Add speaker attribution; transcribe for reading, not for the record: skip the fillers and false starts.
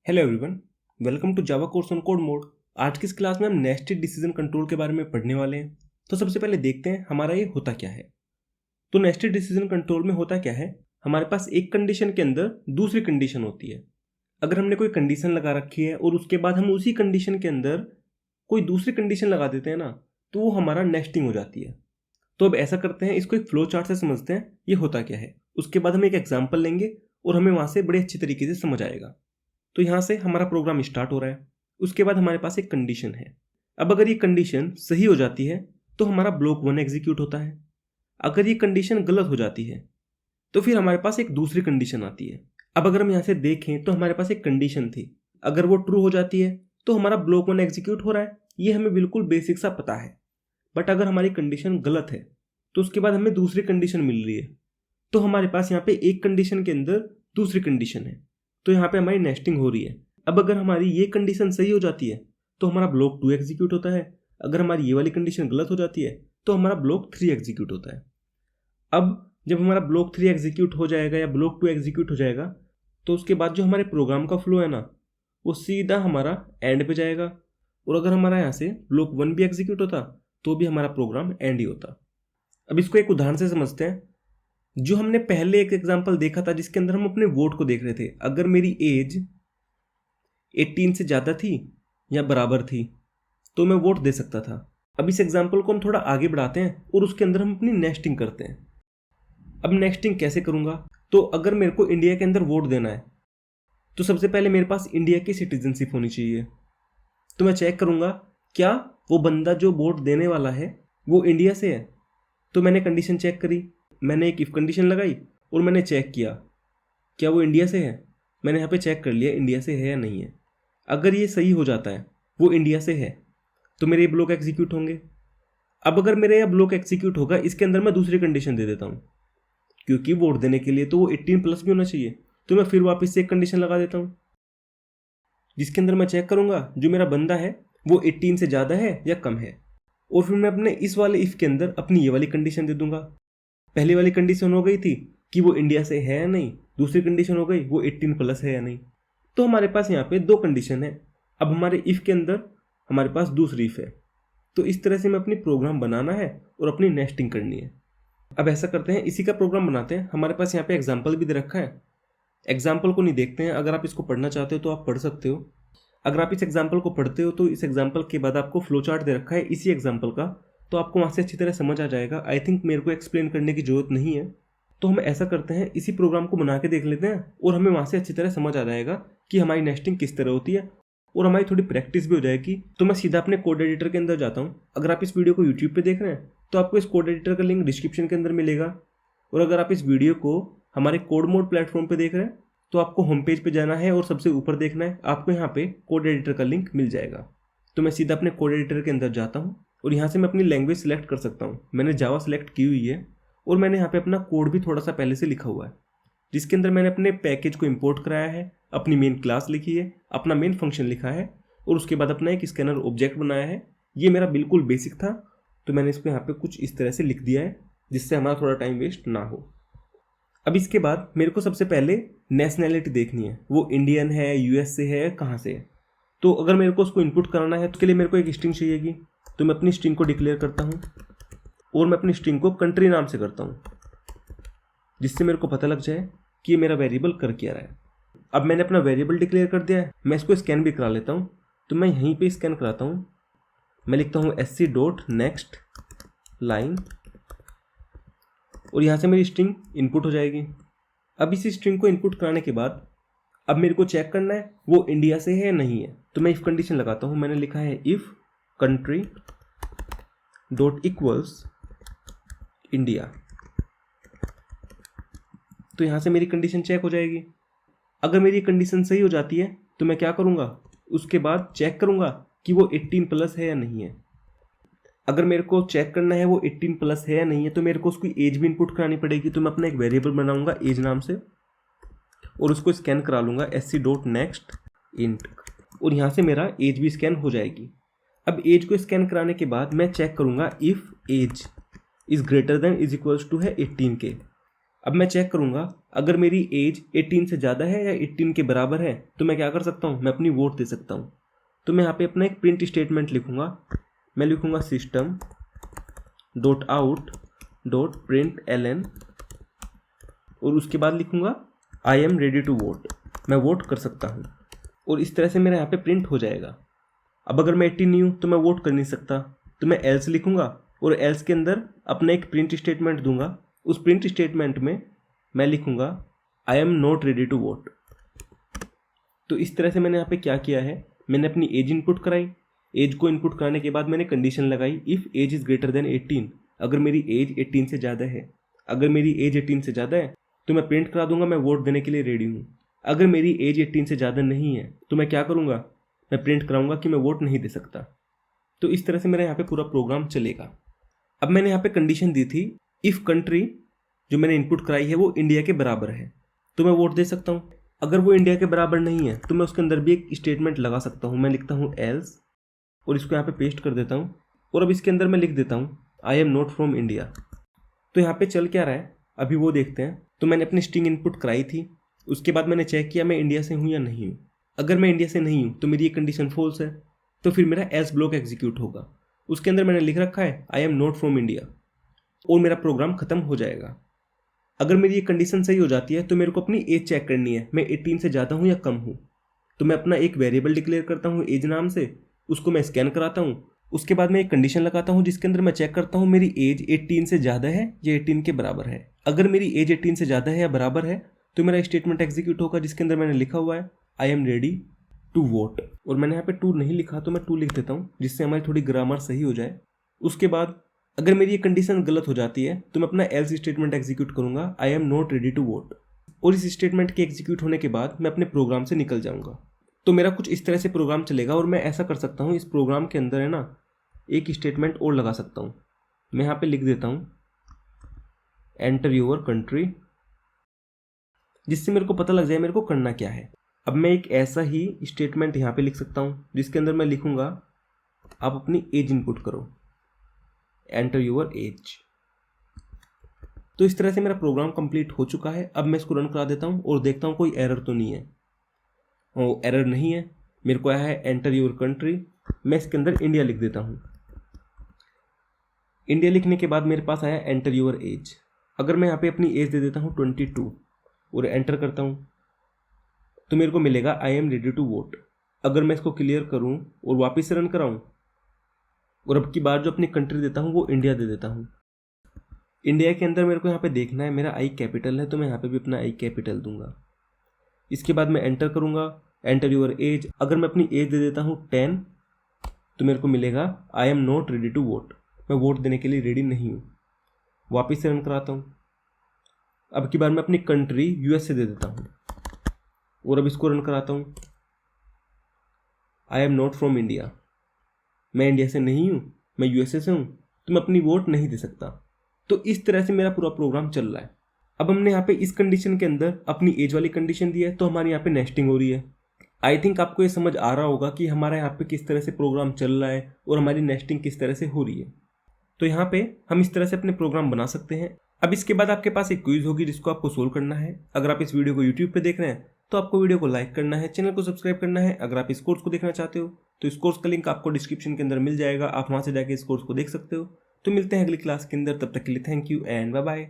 Speaker 1: Hello everyone, welcome to Java course on Code Mode. आज की इस क्लास में हम नेस्टेड डिसीजन कंट्रोल के बारे में पढ़ने वाले हैं। तो सबसे पहले देखते हैं हमारा ये होता क्या है। तो नेस्टेड डिसीजन कंट्रोल में होता क्या है, हमारे पास एक कंडीशन के अंदर दूसरी कंडीशन होती है। अगर हमने कोई कंडीशन लगा रखी है और उसके बाद हम उसी कंडीशन के अंदर कोई दूसरी कंडीशन लगा देते हैं ना, तो वो हमारा नेस्टिंग हो जाती है। तो अब ऐसा करते हैं, इसको एक फ्लो चार्ट से समझते हैं ये होता क्या है। उसके बाद हम एक एग्जाम्पल लेंगे और हमें वहाँ से बड़े अच्छी तरीके से समझ आएगा। तो यहाँ से हमारा प्रोग्राम स्टार्ट हो रहा है। उसके बाद हमारे पास एक कंडीशन है। अब अगर ये कंडीशन सही हो जाती है तो हमारा ब्लॉक 1 एग्जीक्यूट होता है। अगर ये कंडीशन गलत हो जाती है तो फिर हमारे पास एक दूसरी कंडीशन आती है। अब अगर हम यहाँ से देखें तो हमारे पास एक कंडीशन थी, अगर वो ट्रू हो जाती है तो हमारा ब्लॉक 1 एग्जीक्यूट हो रहा है, ये हमें बिल्कुल बेसिक सा पता है। बट अगर हमारी कंडीशन गलत है तो उसके बाद हमें दूसरी कंडीशन मिल रही है, तो हमारे पास यहाँ पे एक कंडीशन के अंदर दूसरी कंडीशन है, तो यहाँ पे हमारी नेस्टिंग हो रही है। अब अगर हमारी ये कंडीशन सही हो जाती है तो हमारा ब्लॉक 2 एग्जीक्यूट होता है। अगर हमारी ये वाली कंडीशन गलत हो जाती है तो हमारा ब्लॉक 3 एग्जीक्यूट होता है। अब जब हमारा ब्लॉक 3 एग्जीक्यूट हो जाएगा या ब्लॉक 2 एग्जीक्यूट हो जाएगा तो उसके बाद जो हमारे प्रोग्राम का फ्लो है ना, वो सीधा हमारा एंड पे जाएगा। और अगर हमारा यहाँ से ब्लॉक 1 भी एग्जीक्यूट होता तो भी हमारा प्रोग्राम एंड ही होता। अब इसको एक उदाहरण से समझते हैं। जो हमने पहले एक एग्जांपल देखा था जिसके अंदर हम अपने वोट को देख रहे थे, अगर मेरी एज 18 से ज़्यादा थी या बराबर थी तो मैं वोट दे सकता था। अब इस एग्जांपल को हम थोड़ा आगे बढ़ाते हैं और उसके अंदर हम अपनी नेस्टिंग करते हैं। अब नेस्टिंग कैसे करूँगा, तो अगर मेरे को इंडिया के अंदर वोट देना है तो सबसे पहले मेरे पास इंडिया की सिटीजनशिप होनी चाहिए। तो मैं चेक करूँगा क्या वो बंदा जो वोट देने वाला है वो इंडिया से है। तो मैंने कंडीशन चेक करी, मैंने एक इफ़ कंडीशन लगाई और मैंने चेक किया क्या वो इंडिया से है। मैंने यहाँ पे चेक कर लिया इंडिया से है या नहीं है। अगर ये सही हो जाता है वो इंडिया से है तो मेरे ये ब्लॉक एग्जीक्यूट होंगे। अब अगर मेरे यहाँ ब्लॉक एग्जीक्यूट होगा, इसके अंदर मैं दूसरी कंडीशन दे देता हूँ, क्योंकि वोट देने के लिए तो वो 18 प्लस भी होना चाहिए। तो मैं फिर वापस से एक कंडीशन लगा देता हूँ जिसके अंदर मैं चेक करूँगा जो मेरा बंदा है वो 18 से ज़्यादा है या कम है। और फिर मैं अपने इस वाले इफ़ के अंदर अपनी ये वाली कंडीशन दे दूंगा। पहली वाली कंडीशन हो गई थी कि वो इंडिया से है या नहीं, दूसरी कंडीशन हो गई वो 18 प्लस है या नहीं। तो हमारे पास यहाँ पे 2 कंडीशन है। अब हमारे इफ़ के अंदर हमारे पास दूसरी इफ़ है। तो इस तरह से हमें अपनी प्रोग्राम बनाना है और अपनी नेस्टिंग करनी है। अब ऐसा करते हैं, इसी का प्रोग्राम बनाते हैं। हमारे पास यहाँ पे एग्जाम्पल भी दे रखा है। एग्जाम्पल को नहीं देखते हैं, अगर आप इसको पढ़ना चाहते हो तो आप पढ़ सकते हो। अगर आप इस एग्जाम्पल को पढ़ते हो तो इस एग्जाम्पल के बाद आपको फ्लो चार्ट दे रखा है इसी एग्जाम्पल का, तो आपको वहाँ से अच्छी तरह समझ आ जाएगा। आई थिंक मेरे को एक्सप्लेन करने की जरूरत नहीं है। तो हम ऐसा करते हैं, इसी प्रोग्राम को बना के देख लेते हैं और हमें वहाँ से अच्छी तरह समझ आ जाएगा कि हमारी नेस्टिंग किस तरह होती है और हमारी थोड़ी प्रैक्टिस भी हो जाएगी। तो मैं सीधा अपने कोड एडिटर के अंदर जाता हूँ। अगर आप इस वीडियो को यूट्यूब पे देख रहे हैं तो आपको इस कोड एडिटर का लिंक डिस्क्रिप्शन के अंदर मिलेगा। और अगर आप इस वीडियो को हमारे कोड मोड प्लेटफॉर्म पर देख रहे हैं तो आपको होम पेज पे जाना है और सबसे ऊपर देखना है, आपको यहाँ पे कोड एडिटर का लिंक मिल जाएगा। तो मैं सीधा अपने कोड एडिटर के अंदर जाता हूँ और यहाँ से मैं अपनी लैंग्वेज सेलेक्ट कर सकता हूँ। मैंने जावा सेलेक्ट की हुई है और मैंने यहाँ पे अपना कोड भी थोड़ा सा पहले से लिखा हुआ है, जिसके अंदर मैंने अपने पैकेज को इम्पोर्ट कराया है, अपनी मेन क्लास लिखी है, अपना मेन फंक्शन लिखा है और उसके बाद अपना एक स्कैनर ऑब्जेक्ट बनाया है। ये मेरा बिल्कुल बेसिक था, तो मैंने इसको यहाँ पे कुछ इस तरह से लिख दिया है जिससे हमारा थोड़ा टाइम वेस्ट ना हो। अब इसके बाद मेरे को सबसे पहले नेशनैलिटी देखनी है, वो इंडियन है, यूएस से है, कहाँ से है। तो अगर मेरे को उसको इनपुट कराना है तो उसके लिए मेरे को एक स्ट्रिंग चाहिएगी। तो मैं अपनी स्ट्रिंग को डिक्लेयर करता हूँ और मैं अपनी स्ट्रिंग को कंट्री नाम से करता हूँ, जिससे मेरे को पता लग जाए कि ये मेरा वेरिएबल कर क्या रहा है। अब मैंने अपना वेरिएबल डिक्लेयर कर दिया है, मैं इसको स्कैन भी करा लेता हूँ। तो मैं यहीं पर स्कैन कराता हूँ। मैं लिखता हूँ sc.next लाइन और यहाँ से मेरी स्ट्रिंग इनपुट हो जाएगी। अब इसी स्ट्रिंग को इनपुट कराने के बाद अब मेरे को चेक करना है वो इंडिया से है या नहीं है। तो मैं इफ़ कंडीशन लगाता हूँ। मैंने लिखा है if country dot equals India. तो यहाँ से मेरी कंडीशन चेक हो जाएगी। अगर मेरी कंडीशन सही हो जाती है तो मैं क्या करूँगा, उसके बाद चेक करूँगा कि वो 18 प्लस है या नहीं है। अगर मेरे को चेक करना है वो 18 प्लस है या नहीं है तो मेरे को उसकी एज भी इनपुट करानी पड़ेगी। तो मैं अपना एक वेरिएबल बनाऊंगा एज नाम से और उसको स्कैन करा लूँगा sc.next int और यहाँ से मेरा एज भी स्कैन हो जाएगी। अब एज को स्कैन कराने के बाद मैं चेक करूँगा if age is greater than is equals to है 18 के। अब मैं चेक करूंगा अगर मेरी एज 18 से ज़्यादा है या 18 के बराबर है तो मैं क्या कर सकता हूँ, मैं अपनी वोट दे सकता हूँ। तो मैं यहाँ पे अपना एक प्रिंट स्टेटमेंट लिखूंगा। मैं लिखूंगा system dot out dot print ln और उसके बाद लिखूंगा I am ready to vote, मैं वोट कर सकता हूँ। और इस तरह से मेरा यहाँ पे प्रिंट हो जाएगा। अब अगर मैं 18 नहीं हूँ तो मैं वोट कर नहीं सकता, तो मैं एल्स लिखूंगा और एल्स के अंदर अपना एक प्रिंट स्टेटमेंट दूंगा। उस प्रिंट स्टेटमेंट में मैं लिखूंगा I am not ready to vote. तो इस तरह से मैंने यहाँ पे क्या किया है, मैंने अपनी एज इनपुट कराई। एज को इनपुट कराने के बाद मैंने कंडीशन लगाई if age is greater than 18, अगर मेरी एज 18 से ज़्यादा है। अगर मेरी एज 18 से ज़्यादा है तो मैं प्रिंट करा दूंगा मैं वोट देने के लिए रेडी हूँ। अगर मेरी एज 18 से ज़्यादा नहीं है तो मैं क्या करूँगा, मैं प्रिंट कराऊंगा कि मैं वोट नहीं दे सकता। तो इस तरह से मेरा यहाँ पे पूरा प्रोग्राम चलेगा। अब मैंने यहाँ पे कंडीशन दी थी इफ़ कंट्री जो मैंने इनपुट कराई है वो इंडिया के बराबर है तो मैं वोट दे सकता हूँ। अगर वो इंडिया के बराबर नहीं है तो मैं उसके अंदर भी एक स्टेटमेंट लगा सकता हूँ। मैं लिखता हूँ एल्स और इसको यहाँ पे पेस्ट कर देता हूँ और अब इसके अंदर मैं लिख देता हूँ आई एम नॉट फ्रॉम इंडिया। तो यहाँ पे चल क्या रहा है अभी वो देखते हैं। तो मैंने अपनी स्ट्रिंग इनपुट कराई थी, उसके बाद मैंने चेक किया मैं इंडिया से हूँ या नहीं हूँ। अगर मैं इंडिया से नहीं हूँ तो मेरी ये कंडीशन फॉल्स है, तो फिर मेरा एल्स ब्लॉक एग्जीक्यूट होगा। उसके अंदर मैंने लिख रखा है I am not from India और मेरा प्रोग्राम खत्म हो जाएगा। अगर मेरी ये कंडीशन सही हो जाती है तो मेरे को अपनी एज चेक करनी है, मैं 18 से ज़्यादा हूँ या कम हूँ। तो मैं अपना एक वेरिएबल डिक्लेयर करता हूँ एज नाम से, उसको मैं स्कैन कराता हूँ। उसके बाद मैं एक कंडीशन लगाता हूँ जिसके अंदर मैं चेक करता हूँ मेरी एज 18 से ज़्यादा है या 18 के बराबर है। अगर मेरी एज 18 से ज़्यादा है या बराबर है तो मेरा स्टेटमेंट एग्जीक्यूट होगा जिसके अंदर मैंने लिखा हुआ है I am ready to vote. और मैंने यहाँ पे टू नहीं लिखा तो मैं टू लिख देता हूँ जिससे हमारी थोड़ी ग्रामर सही हो जाए। उसके बाद अगर मेरी ये कंडीशन गलत हो जाती है तो मैं अपना एल्स स्टेटमेंट एग्जीक्यूट करूँगा I am not ready to vote. और इस स्टेटमेंट के एग्जीक्यूट होने के बाद मैं अपने प्रोग्राम से निकल जाऊँगा। तो मेरा कुछ इस तरह से प्रोग्राम चलेगा और मैं ऐसा कर सकता हूँ इस प्रोग्राम के अंदर है ना एक स्टेटमेंट और लगा सकता हूँ। मैं यहाँ पे लिख देता हूँ एंटर योर कंट्री, जिससे मेरे को पता लग जाए मेरे को करना क्या है। अब मैं एक ऐसा ही स्टेटमेंट यहाँ पे लिख सकता हूँ जिसके अंदर मैं लिखूँगा आप अपनी एज इनपुट करो, एंटर योर एज। तो इस तरह से मेरा प्रोग्राम कंप्लीट हो चुका है। अब मैं इसको रन करा देता हूँ और देखता हूँ कोई एरर तो नहीं है। ओ एरर नहीं है, मेरे को आया है एंटर योर कंट्री। मैं इसके अंदर इंडिया लिख देता हूँ। इंडिया लिखने के बाद मेरे पास आया एंटर योर एज। अगर मैं यहाँ पे अपनी एज दे देता हूँ 22 और एंटर करता हूँ तो मेरे को मिलेगा I am ready to vote. अगर मैं इसको क्लियर करूँ और वापस से रन कराऊँ और अब की बार जो अपनी कंट्री देता हूँ वो इंडिया दे देता हूँ। इंडिया के अंदर मेरे को यहाँ पे देखना है मेरा आई कैपिटल है तो मैं यहाँ पे भी अपना आई कैपिटल दूंगा। इसके बाद मैं एंटर करूँगा एंटर योर एज। अगर मैं अपनी एज दे देता हूँ 10 तो मेरे को मिलेगा I am not ready to vote, मैं वोट देने के लिए रेडी नहीं हूँ। वापस से रन कराता हूँ। अब की बार मैं अपनी कंट्री यूएसए दे देता हूँ और अब इसको रन कराता हूँ। आई एम नॉट फ्रॉम इंडिया, मैं इंडिया से नहीं हूँ, मैं यूएसए से हूँ, तो मैं अपनी वोट नहीं दे सकता। तो इस तरह से मेरा पूरा प्रोग्राम चल रहा है। अब हमने यहाँ पे इस कंडीशन के अंदर अपनी एज वाली कंडीशन दी है तो हमारे यहाँ पे नेस्टिंग हो रही है। आई थिंक आपको ये समझ आ रहा होगा कि हमारे यहाँ पे किस तरह से प्रोग्राम चल रहा है और हमारी नेस्टिंग किस तरह से हो रही है। तो यहाँ पे हम इस तरह से अपने प्रोग्राम बना सकते हैं। अब इसके बाद आपके पास एक क्विज होगी जिसको आपको सोल्व करना है। अगर आप इस वीडियो को यूट्यूब पे देख रहे हैं तो आपको वीडियो को लाइक करना है, चैनल को सब्सक्राइब करना है। अगर आप इस कोर्स को देखना चाहते हो तो इस कोर्स का लिंक आपको डिस्क्रिप्शन के अंदर मिल जाएगा, आप वहाँ से जाके इस कोर्स को देख सकते हो। तो मिलते हैं अगली क्लास के अंदर, तब तक के लिए thank you and bye bye.